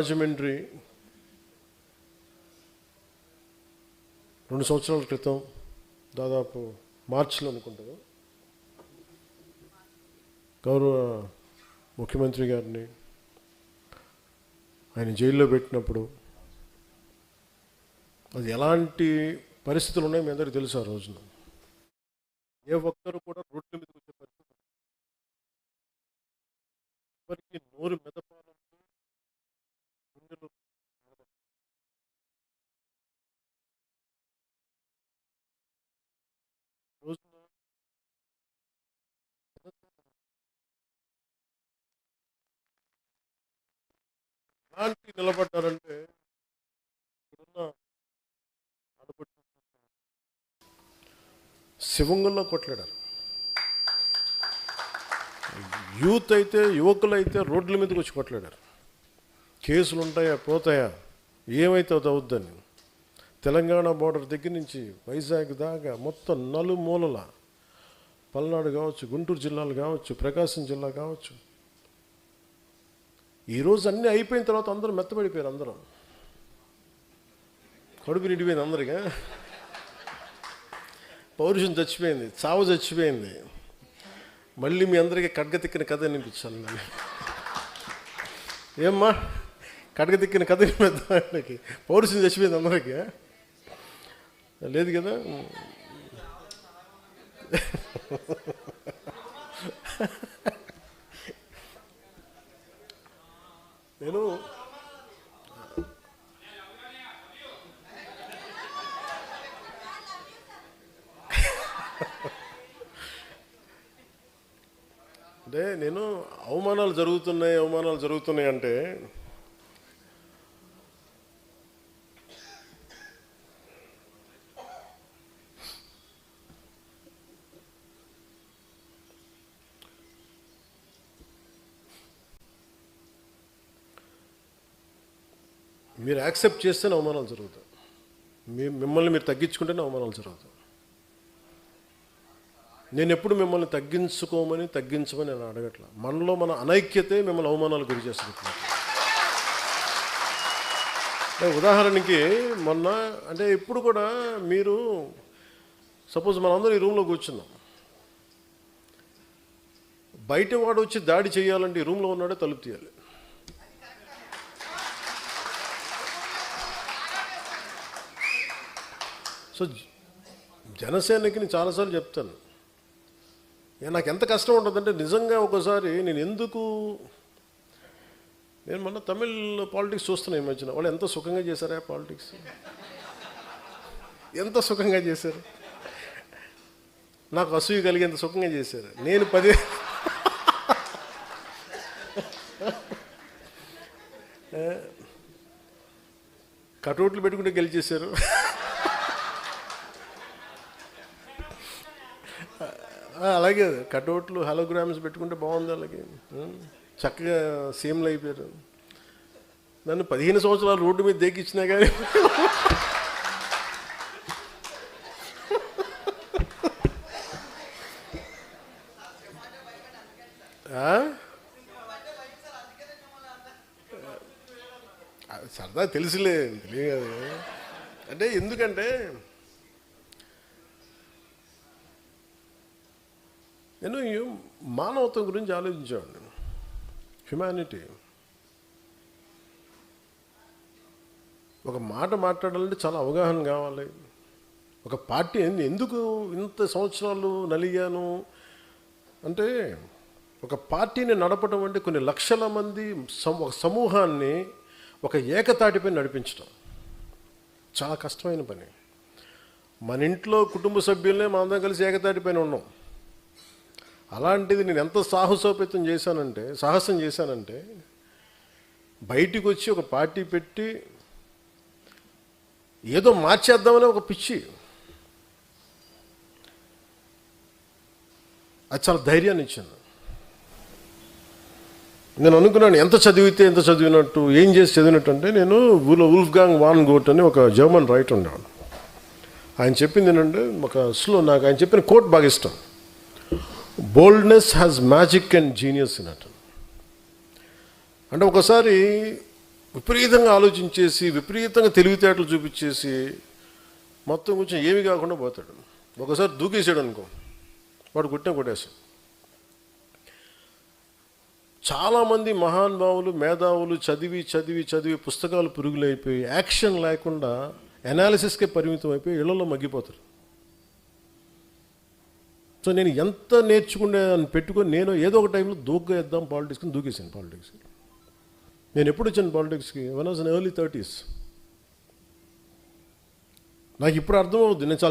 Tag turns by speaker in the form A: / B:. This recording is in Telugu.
A: రాజమండ్రి 2 సంవత్సరాల క్రితం దాదాపు మార్చిలో అనుకుంటాను గౌరవ ముఖ్యమంత్రి గారిని ఆయన జైల్లో పెట్టినప్పుడు అది ఎలాంటి పరిస్థితులు ఉన్నాయో మీ అందరికీ తెలుసు. ఆ రోజున ఏ ఒక్కరు కూడా రోడ్ల మీదకి వచ్చే పరిస్థితి, ఎవరికి నోరు మెదపాలంటే గుండెలు రోజున ఎలాంటి నిలబడ్డారంటే ఇప్పుడున్న ఆడపడుచు శివంగంలో కొట్లాడారు. యూత్ అయితే యువకులు అయితే రోడ్ల మీదకి వచ్చి కొట్లాడారు. కేసులు ఉంటాయా పోతాయా ఏమైతే అవుద్దని తెలంగాణ బోర్డర్ దగ్గర నుంచి వైజాగ్ దాకా మొత్తం నలుమూలల పల్నాడు కావచ్చు, గుంటూరు జిల్లాలు కావచ్చు, ప్రకాశం జిల్లా కావచ్చు. ఈరోజు అన్నీ అయిపోయిన తర్వాత అందరూ మెత్తబడిపోయారు. అందరం కడుపు నిండిపోయింది అందరిగా. పౌరుషం చచ్చిపోయింది, చావు చచ్చిపోయింది. మళ్ళీ మీ అందరికీ కడ్గతిక్కిన కథ వినిపించాలి. నేను ఏమ్మా కడ్గతిక్కిన కథ వినిపిద్దానికి పౌరుషం చచ్చిపోయింది అందరికీ లేదు కదా. నేను అంటే అవమానాలు జరుగుతున్నాయి అంటే మీరు యాక్సెప్ట్ చేస్తేనే అవమానాలు జరుగుతాయి. మిమ్మల్ని మీరు తగ్గించుకుంటేనే అవమానాలు జరుగుతాయి. నేను ఎప్పుడు మిమ్మల్ని తగ్గించమని నేను అడగట్లా. మనలో మన అనైక్యతే మిమ్మల్ని అవమానాలు గురి చేస్తుంది. ఉదాహరణకి మొన్న అంటే ఇప్పుడు కూడా మీరు సపోజ్ మనందరం ఈ రూమ్లో కూర్చున్నాం, బయట వాడు వచ్చి దాడి చేయాలంటే ఈ రూమ్లో ఉన్నాడే తలుపు తీయాలి. సో జనసేనకి నేను చాలాసార్లు చెప్తాను, నాకు ఎంత కష్టం ఉంటుందంటే నిజంగా ఒకసారి నేను మొన్న తమిళ్ పాలిటిక్స్ చూస్తున్నాను ఈ మధ్యన. వాళ్ళు ఎంత సుఖంగా చేశారా పాలిటిక్స్, ఎంత సుఖంగా చేశారు. నాకు అసూయ కలిగేంత సుఖంగా చేశారు. నేను 10 కటౌట్లు పెట్టుకుంటే గెలిచేశారు. అలాగే కటౌట్లు హలోగ్రామ్స్ పెట్టుకుంటే బాగుంది. అలాగే చక్కగా సీఎంలు అయిపోయారు. నన్ను 15 సంవత్సరాలు రోడ్డు మీద దేకిచ్చినా కానీ సరదా తెలియదు. అంటే ఎందుకంటే నేను మానవత్వం గురించి ఆలోచించాను. హ్యుమానిటీ. ఒక మాట మాట్లాడాలంటే చాలా అవగాహన కావాలి. ఒక పార్టీ ఎందుకు ఇంత సంవత్సరాలు నలిగాను అంటే, ఒక పార్టీని నడపడం అంటే కొన్ని లక్షల మంది ఒక సమూహాన్ని ఒక ఏకతాటిపై నడిపించడం చాలా కష్టమైన పని. మన ఇంట్లో కుటుంబ సభ్యులనే మనందరం కలిసి ఏకతాటిపైన ఉన్నాం. అలాంటిది నేను ఎంత సాహసం చేశానంటే బయటికి వచ్చి ఒక పార్టీ పెట్టి ఏదో మార్చేద్దామని ఒక పిచ్చి. అది చాలా ధైర్యాన్ని ఇచ్చింది. నేను అనుకున్నాను ఎంత చదివినట్టు, ఏం చేసి చదివినట్టు అంటే, నేను వుల్ఫ్గాంగ్ వాన్ గోట్ అని ఒక జర్మన్ రైటర్ ఉండేవాడు. ఆయన చెప్పింది ఏంటంటే నాకు ఆయన చెప్పిన కోట్ బాగా ఇష్టం. Boldness has magic and genius in it. అంటే ఒకసారి విపరీతంగా ఆలోచించేసి విపరీతంగా తెలివితేటలు చూపించేసి మొత్తం కొంచెం ఏమి కాకుండా పోతాడు. ఒకసారి దూకేసాడు అనుకో, వాడు కొట్టేస్తాడు. చాలామంది మహానుభావులు మేధావులు చదివి చదివి చదివి పుస్తకాలు పురుగులైపోయి యాక్షన్ లేకుండా అనాలిసిస్కే పరిమితం అయిపోయి ఇళ్లలో మగ్గిపోతారు. సో నేను ఎంత నేర్చుకునే అని పెట్టుకొని నేను ఏదో ఒక టైంలో దూకేద్దాం పాలిటిక్స్ని దూకేసాను. పాలిటిక్స్కి నేను ఎప్పుడు వచ్చాను పాలిటిక్స్కి? One was in early 30s. నాకు ఇప్పుడు అర్థమవుద్ది. నేను చాలా